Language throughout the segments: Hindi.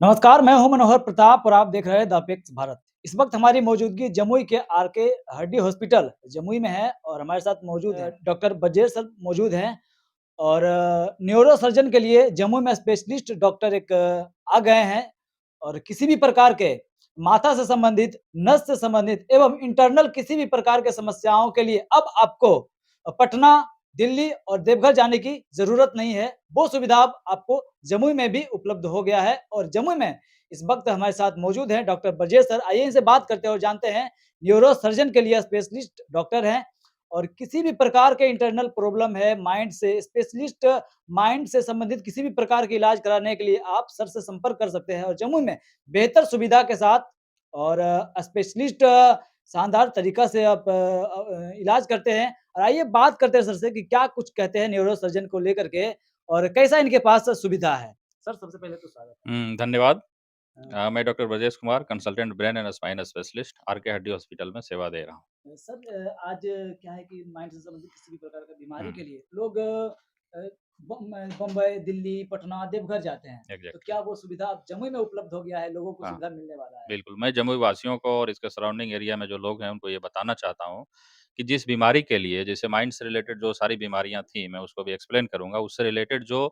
नमस्कार, मैं हूं मनोहर प्रताप और आप देख रहे हैं द अपेक्स भारत। इस वक्त हमारी मौजूदगी जमुई के आरके हड्डी हॉस्पिटल जमुई में है और हमारे साथ मौजूद है डॉक्टर बजेश सर मौजूद हैं और न्यूरो सर्जन के लिए जमुई में स्पेशलिस्ट डॉक्टर आ गए हैं और किसी भी प्रकार के माथा से संबंधित, नस से संबंधित एवं इंटरनल किसी भी प्रकार के समस्याओं के लिए अब आपको पटना, दिल्ली और देवघर जाने की ज़रूरत नहीं है। वो सुविधा अब आपको जमुई में भी उपलब्ध हो गया है और जमुई में इस वक्त हमारे साथ मौजूद हैं डॉक्टर ब्रजेश सर। आइए इनसे बात करते हैं और जानते हैं न्यूरो सर्जन के लिए स्पेशलिस्ट डॉक्टर हैं और किसी भी प्रकार के इंटरनल प्रॉब्लम है माइंड से स्पेशलिस्ट माइंड से संबंधित किसी भी प्रकार के इलाज कराने के लिए आप सर से संपर्क कर सकते हैं और जम्मू में बेहतर सुविधा के साथ और स्पेशलिस्ट शानदार तरीका से आप इलाज करते हैं। और आइए बात करते हैं सर से कि क्या कुछ कहते हैं न्यूरो सर्जन को लेकर के और कैसा इनके पास सुविधा है। सर सबसे पहले तो स्वागत है। धन्यवाद। अ, मैं doctor Brajesh Kumar consultant brain and spine specialist RK Haddi hospital में सेवा दे रहा हूँ। सर आज क्या है कि माइंड से संबंधित किसी भी प्रकार का बीमारी हुँ, के लिए लोग बम्बई, दिल्ली, पटना, देवघर जाते हैं। तो एग्ज़ैक्टली। क्या वो सुविधा अब जमुई में उपलब्ध हो गया है, लोगों को हाँ, सुविधा मिलने वाला है? बिल्कुल, मैं जमुई वासियों को और इसके सराउंडिंग एरिया में जो लोग हैं, उनको ये बताना चाहता हूँ कि जिस बीमारी के लिए जैसे माइंड से रिलेटेड जो सारी बीमारियाँ थी, मैं उसको भी एक्सप्लेन करूँगा। उससे रिलेटेड जो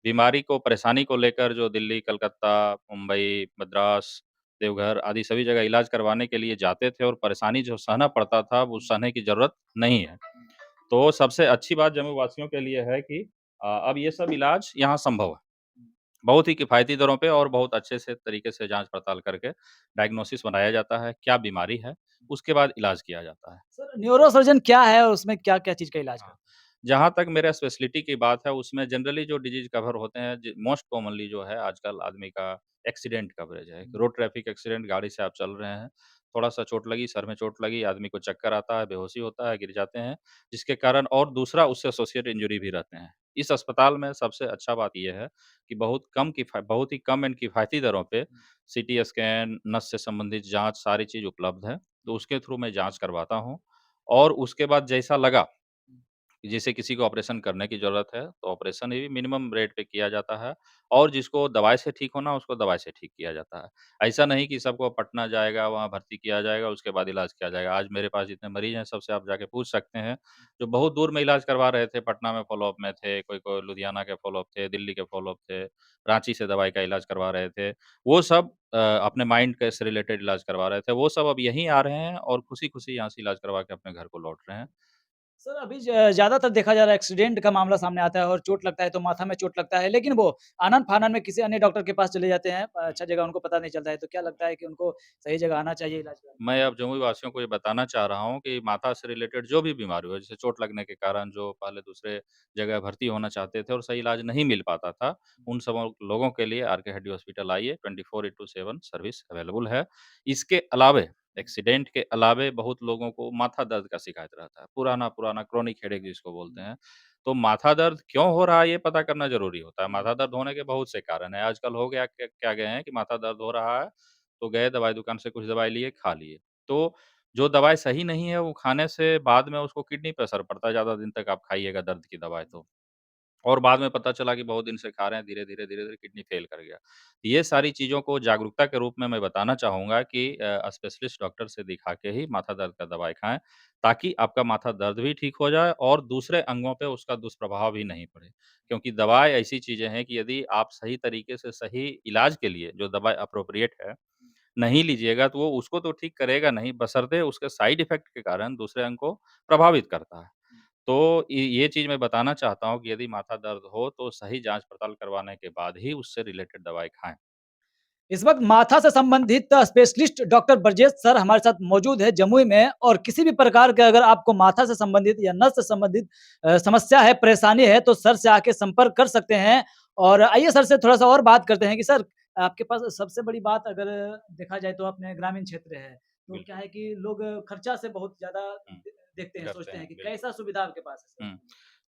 बीमारी को परेशानी को लेकर जो दिल्ली, कलकत्ता, मुंबई, मद्रास, देवघर आदि सभी जगह इलाज करवाने के लिए जाते थे और परेशानी जो सहना पड़ता था, वो सहने की ज़रूरत नहीं है। तो सबसे अच्छी बात जम्मू वासियों के लिए है कि अब ये सब इलाज यहाँ संभव है। बहुत ही किफ़ायती दरों पे और बहुत अच्छे से तरीके से जाँच-पड़ताल करके डायग्नोसिस बनाया जाता है, क्या बीमारी है, उसके बाद इलाज किया जाता है। सर न्यूरो सर्जन क्या है और उसमें क्या-क्या चीज़ का इलाज हाँ, करते हैं? जहाँ तक मेरा स्पेशलिटी की बात है उसमें जनरली जो डिजीज़ कवर होते हैं ज मोस्ट कॉमनली जो है आजकल आदमी का एक्सीडेंट कवरेज है। हुँ, रोड ट्रैफिक एक्सीडेंट गाड़ी से आप चल रहे हैं, थोड़ा-सा चोट लगी, सर में चोट लगी, आदमी को चक्कर आता है, बेहोशी होता है, गिर जाते हैं, जिसके कारण और दूसरा उससे एसोसिएट इंजरी भी रहते हैं। इस अस्पताल में सबसे अच्छा बात ये है कि बहुत ही कम एंड किफ़ायती दरों पे हुँ, सीटी स्कैन, नस से संबंधित जाँच सारी चीज़ उपलब्ध है। तो उसके थ्रू मैं जाँच करवाता हूँ और उसके बाद जैसा लगा हुँ। जैसे किसी को ऑपरेशन करने की ज़रूरत है, तो ऑपरेशन भी मिनिमम रेट पे किया जाता है और जिसको दवाई से ठीक होना, उसको दवाई से ठीक किया जाता है। ऐसा नहीं कि सबको पटना जाएगा, वहाँ भर्ती किया जाएगा, उसके बाद इलाज किया जाएगा। आज मेरे पास जितने मरीज़ हैं, सबसे आप जाके पूछ सकते हैं, जो बहुत दूर में इलाज करवा रहे थे, पटना में फ़ॉलो-अप में थे, कोई-कोई लुधियाना के फ़ॉलो-अप थे, दिल्ली के फ़ॉलो-अप थे, रांची से दवाई का इलाज करवा रहे थे। वो सब अपने माइंड के से रिलेटेड इलाज करवा रहे थे, वो सब अब यहीं आ रहे हैं और खुशी-खुशी यहाँ से इलाज करवा के अपने घर को लौट रहे हैं। सर अभी ज़्यादातर देखा जा रहा है एक्सीडेंट का मामला सामने आता है और चोट लगता है तो माथा में चोट लगता है, लेकिन वो आनन-फानन में किसी अन्य डॉक्टर के पास चले जाते हैं। अच्छा जगह उनको पता नहीं चलता है, तो क्या लगता है कि उनको सही जगह आना चाहिए इलाज कराने? मैं अब जमुई वासियों को ये बताना चाह रहा हूँ कि माता से रिलेटेड जो भी बीमारी हो, जैसे चोट लगने के कारण जो पहले दूसरे जगह भर्ती होना चाहते थे और सही इलाज नहीं मिल पाता था, उन सब लोगों के लिए आरके हेडी हॉस्पिटल आइए, 24/7 सर्विस अवेलेबल है। इसके अलावे एक्सीडेंट के अलावे बहुत लोगों को माथा दर्द का शिकायत रहता है, पुराना-पुराना क्रोनिक हेडेक जिसको बोलते हुँ, हैं। तो माथा दर्द क्यों हो रहा है, ये पता करना ज़रूरी होता है। हुँ, माथा दर्द होने के बहुत से कारण हैं। आजकल हो गया क्या गए हैं कि माथा दर्द हो रहा है तो गए दवाई दुकान से कुछ दवाई लिए, खा लिए। तो जो दवाई सही नहीं है, वो खाने से बाद में उसको किडनी पे असर पड़ता है, ज़्यादा दिन तक आप खाइएगा दर्द की दवाई तो। और बाद में पता चला कि बहुत दिन से खा रहे हैं, धीरे-धीरे किडनी फ़ेल कर गया। ये सारी चीज़ों को जागरूकता के रूप में मैं बताना चाहूँगा कि स्पेशलिस्ट डॉक्टर से दिखा के ही माथा दर्द का दवाई खाएँ, ताकि आपका माथा दर्द भी ठीक हो जाए और दूसरे अंगों पे उसका दुष्प्रभाव भी नहीं पड़े। क्योंकि दवाई ऐसी चीज़ें हैं कि यदि आप सही तरीके से सही इलाज के लिए जो दवाई एप्रोप्रिएट है, नहीं लीजिएगा तो वो उसको तो ठीक करेगा नहीं, बशर्ते उसके साइड इफ़ेक्ट के कारण दूसरे अंग को प्रभावित करता है। तो ये चीज़ मैं बताना चाहता हूँ कि यदि माथा दर्द हो तो सही जाँच-पड़ताल करवाने के बाद ही उससे रिलेटेड दवाई खाएँ। इस वक्त माथा से संबंधित स्पेशलिस्ट डॉक्टर ब्रजेश सर हमारे साथ मौजूद है जमुई में और किसी भी प्रकार के अगर आपको माथा से संबंधित या नस से संबंधित समस्या है, परेशानी है तो सर से आके संपर्क कर सकते हैं। और आइए सर से थोड़ा-सा और बात करते हैं कि सर आपके पास सबसे बड़ी बात अगर देखा जाए तो अपने ग्रामीण क्षेत्र है, तो क्या बिल्कुल। है कि लोग खर्चा से बहुत ज़्यादा हुँ, देखते हैं, डरते सोचते हैं हैं, कि बिल्कुल। कैसा सुविधा आपके पास है सर? हुँ।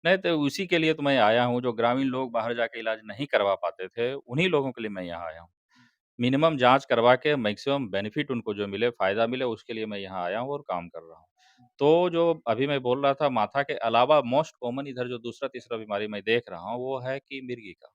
नहीं तो उसी के लिए तो मैं आया हूँ, जो ग्रामीण लोग बाहर जाके इलाज नहीं करवा पाते थे, उन्हीं लोगों के लिए मैं यहाँ आया हूँ। मिनिमम जाँच करवा के मैक्सिमम बेनिफिट उनको जो मिले, फ़ायदा मिले उसके लिए मैं यहाँ आया हूँ और काम कर रहा हूँ। तो जो अभी मैं बोल रहा था माथा के अलावा मोस्ट कॉमन इधर जो दूसरा-तीसरा बीमारी मैं देख रहा हूँ, वो है कि मिर्गी का।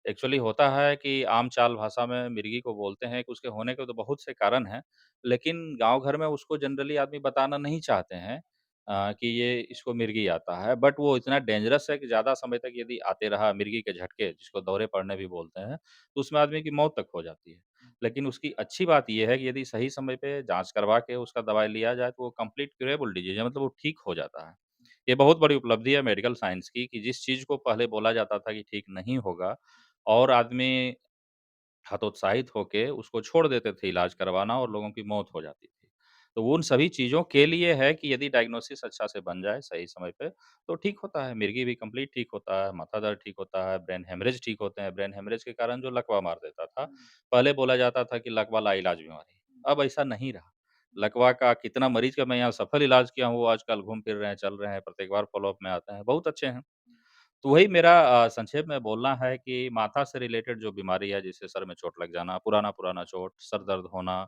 एक्चुअली होता है कि आम चाल भाषा में मिर्गी को बोलते हैं कि उसके होने के तो बहुत से कारण हैं, लेकिन गाँव घर में उसको जनरली आदमी बताना नहीं चाहते हैं कि ये इसको मिर्गी आता है। बट वो इतना डेंजरस है कि ज़्यादा समय तक यदि आते रहा मिर्गी के झटके, जिसको दौरे पड़ने भी बोलते हैं, तो उसमें आदमी की मौत तक हो जाती है। लेकिन उसकी अच्छी बात ये है कि यदि सही समय पे जाँच करवा के उसका दवाई लिया जाए, तो वो कंप्लीट क्यूरेबल डिज़ीज़ है, मतलब वो ठीक हो जाता है। ये बहुत बड़ी उपलब्धि है मेडिकल साइंस की कि जिस चीज़ को पहले बोला जाता था कि ठीक नहीं होगा और आदमी हतोत्साहित होके उसको छोड़ देते थे इलाज करवाना और लोगों की मौत हो जाती थी। तो वो उन सभी चीज़ों के लिए है कि यदि डायग्नोसिस अच्छा से बन जाए सही समय पे, तो ठीक होता है। मिर्गी भी कंप्लीट ठीक होता है, माथा दर्द ठीक होता है, ब्रेन हेमरेज ठीक होते हैं। ब्रेन हेमरेज के कारण जो लकवा मार देता था, पहले बोला जाता था कि लकवा लाइलाज बीमारी है, अब ऐसा नहीं रहा। लकवा का कितना मरीज़ का मैं यहाँ सफल इलाज किया हूँ, वो आजकल घूम फिर रहे हैं, चल रहे हैं, प्रत्येक बार फ़ॉलो-अप में आते हैं, बहुत अच्छे हैं। तो वही मेरा संक्षेप में बोलना है कि माथा से रिलेटेड जो बीमारी है, जैसे सर में चोट लग जाना, पुराना-पुराना चोट, सर दर्द होना,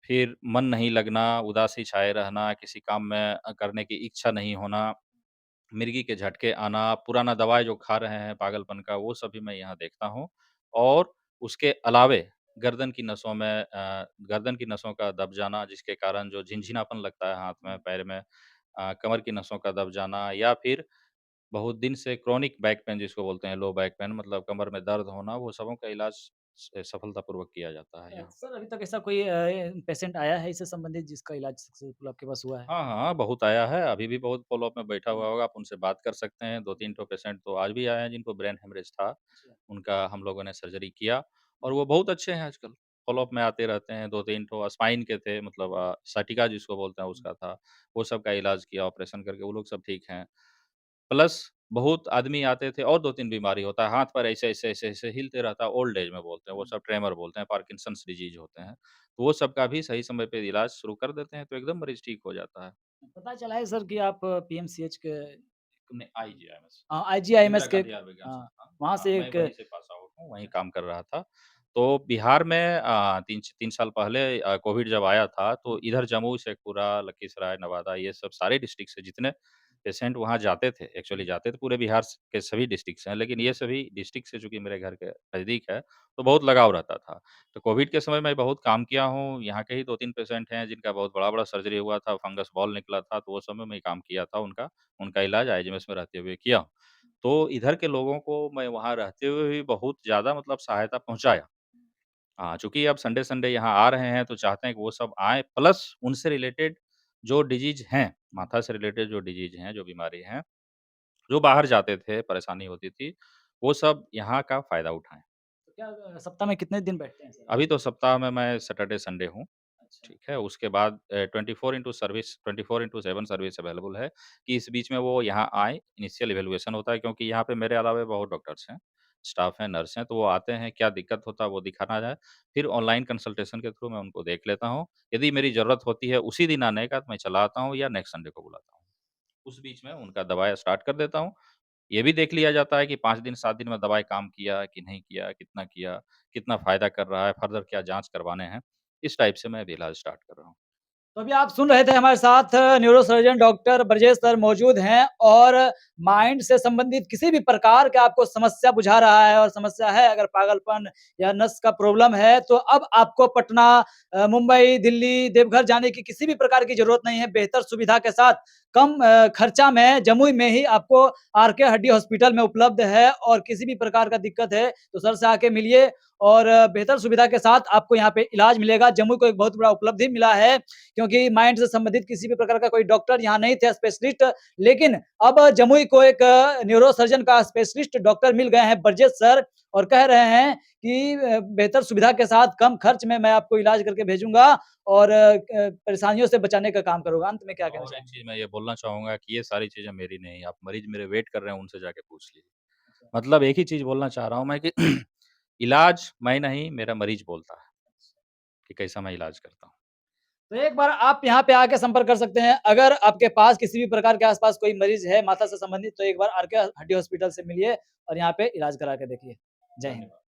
फिर मन नहीं लगना, उदासी छाए रहना, किसी काम में करने की इच्छा नहीं होना, मिर्गी के झटके आना, पुराना दवाई जो खा रहे हैं पागलपन का, वो सभी मैं यहाँ देखता हूँ। और उसके अलावे गर्दन की नसों का दब जाना, जिसके कारण जो झिनझिनापन लगता है हाथ में, पैर में, कमर की नसों का दब जाना या फिर बहुत दिन से क्रोनिक बैक पेन जिसको बोलते हैं, लो बैक पेन मतलब कमर में दर्द होना, वो सबों का इलाज सफलतापूर्वक किया जाता है यहाँ। सर अभी तक ऐसा कोई पेशेंट आया है इससे संबंधित जिसका इलाज सक्सेसफुल आपके पास हुआ है? हाँ, हाँ, बहुत आया है, अभी भी बहुत फ़ॉलो-अप में बैठा हुआ होगा, आप उनसे बात कर सकते हैं, 2-3 ठो पेशेंट तो आज भी आए हैं जिनको ब्रेन हेमरेज था, अच्छा। उनका हम लोगों ने सर्जरी किया और वो बहुत अच्छे हैं आजकल, फ़ॉलो-अप में आते रहते हैं, 2-3 ठो स्पाइन के थे मतलब साटिका जिसको बोलते हैं उसका था, वो सब का इलाज किया ऑपरेशन करके, वो लोग सब ठीक हैं। प्लस बहुत आदमी आते थे और 2-3 बीमारी होता है, हाथ-पैर ऐसे हिलते रहता है, ओल्ड एज में बोलते हैं, वो सब ट्रेमर बोलते हैं, पार्किंसंस डिजीज़ होते हैं। तो वो सब का भी सही समय पे इलाज शुरू कर देते हैं, तो एकदम मरीज़ ठीक हो जाता है। पता चला है सर कि आप पीएमसीएच के नहीं, आईजीआईएमएस इंदिरा आईजीआईएमएस के गांधी आयुर्विज्ञान हाँ, संस्थान। वहाँ हाँ, से मैं एक वहीं से पास आउट हूँ, वहीं काम कर रहा था। तो बिहार में 3 साल पहले कोविड जब आया था, तो इधर जमुई, शेखपुरा, लखीसराय, नवादा ये सब सारे डिस्ट्रिक्ट से जितने पेशेंट वहाँ जाते थे, एक्चुअली जाते तो पूरे बिहार के सभी डिस्ट्रिक्ट से हैं, लेकिन ये सभी डिस्ट्रिक्ट से चूँकि मेरे घर के नज़दीक है, तो बहुत लगाव रहता था। तो कोविड के समय मैं बहुत काम किया हूँ, यहाँ के ही 2-3 पेशेंट हैं जिनका बहुत बड़ा-बड़ा सर्जरी हुआ था, फंगस बॉल निकला था, तो वो समय में काम किया था उनका। उनका इलाज आईजीएमएस में रहते हुए किया। तो इधर के लोगों को मैं वहाँ रहते हुए भी बहुत ज़्यादा मतलब सहायता पहुँचाया। हाँ, चूँकि अब संडे-संडे यहाँ आ रहे हैं तो चाहते हैं कि वो सब आएँ प्लस उनसे रिलेटेड जो डिजीज़ हैं, माथा से रिलेटेड जो डिजीज़ हैं, जो बीमारी हैं, जो बाहर जाते थे, परेशानी होती थी, वो सब यहाँ का फ़ायदा उठाएँ। तो क्या सप्ताह में कितने दिन बैठते हैं सर? अभी तो सप्ताह में मैं सैटरडे, संडे हूँ। अच्छा। ठीक है, उसके बाद 24/7 सर्विस अवेलेबल है कि इस बीच में वो यहाँ आएँ, इनिशियल इवैल्यूएशन होता है क्योंकि यहाँ पे मेरे अलावा बहुत डॉक्टर्स हैं, स्टाफ हैं, नर्स हैं, तो वो आते हैं, क्या दिक्कत होता है वो दिखाना है, फिर ऑनलाइन कंसल्टेशन के थ्रू मैं उनको देख लेता हूँ। यदि मेरी ज़रूरत होती है उसी दिन आने का तो मैं चला आता हूँ या नेक्स्ट संडे को बुलाता हूँ। उस बीच में उनका दवाई स्टार्ट कर देता हूँ। ये भी देख लिया जाता है कि 5 दिन, 7 दिन में दवाई काम किया कि नहीं किया, कितना फ़ायदा कर रहा है, फर्दर क्या जाँच करवाने हैं। इस टाइप से मैं अभी इलाज स्टार्ट कर रहा हूँ। तो अभी आप सुन रहे थे हमारे साथ न्यूरोसर्जन डॉक्टर ब्रजेश सर मौजूद हैं और माइंड से संबंधित किसी भी प्रकार का आपको समस्या बुझा रहा है और समस्या है अगर पागलपन या नस का प्रॉब्लम है तो अब आपको पटना मुंबई, दिल्ली, देवघर जाने की किसी भी प्रकार की ज़रूरत नहीं है। बेहतर सुविधा के साथ कम खर्चा में जमुई में ही आपको आरके हड्डी हॉस्पिटल में उपलब्ध है और किसी भी प्रकार का दिक्कत है तो सर से आके मिलिए और बेहतर सुविधा के साथ आपको यहाँ पे इलाज मिलेगा। जमुई को एक बहुत बड़ा उपलब्धि मिला है क्योंकि माइंड से संबंधित किसी भी प्रकार का कोई डॉक्टर यहाँ नहीं थे स्पेशलिस्ट, लेकिन अब जमुई को एक न्यूरो सर्जन का स्पेशलिस्ट डॉक्टर मिल गए हैं ब्रजेश सर और कह रहे हैं कि बेहतर सुविधा के साथ कम खर्च में मैं आपको इलाज करके भेजूँगा और परेशानियों से बचाने का काम करूँगा। अंत में क्या कहना और एक चाहेंगे? चीज़ मैं ये बोलना चाहूँगा कि ये सारी चीज़ें मेरी नहीं, आप मरीज़ मेरे वेट कर रहे हैं, उनसे जाके पूछ लीजिए। मतलब एक ही चीज़ बोलना चाह रहा हूँ मैं कि इलाज मैं नहीं, मेरा मरीज़ बोलता है कि कैसा मैं इलाज करता हूँ। तो एक बार आप यहाँ पे आके संपर्क कर सकते हैं। अगर आपके पास किसी भी प्रकार के आस-पास कोई मरीज़ है माता से संबंधित तो एक बार आरके हड्डी हॉस्पिटल से मिलिए और यहाँ पे इलाज करा के देखिए। जय हिंद। धन्यवाद।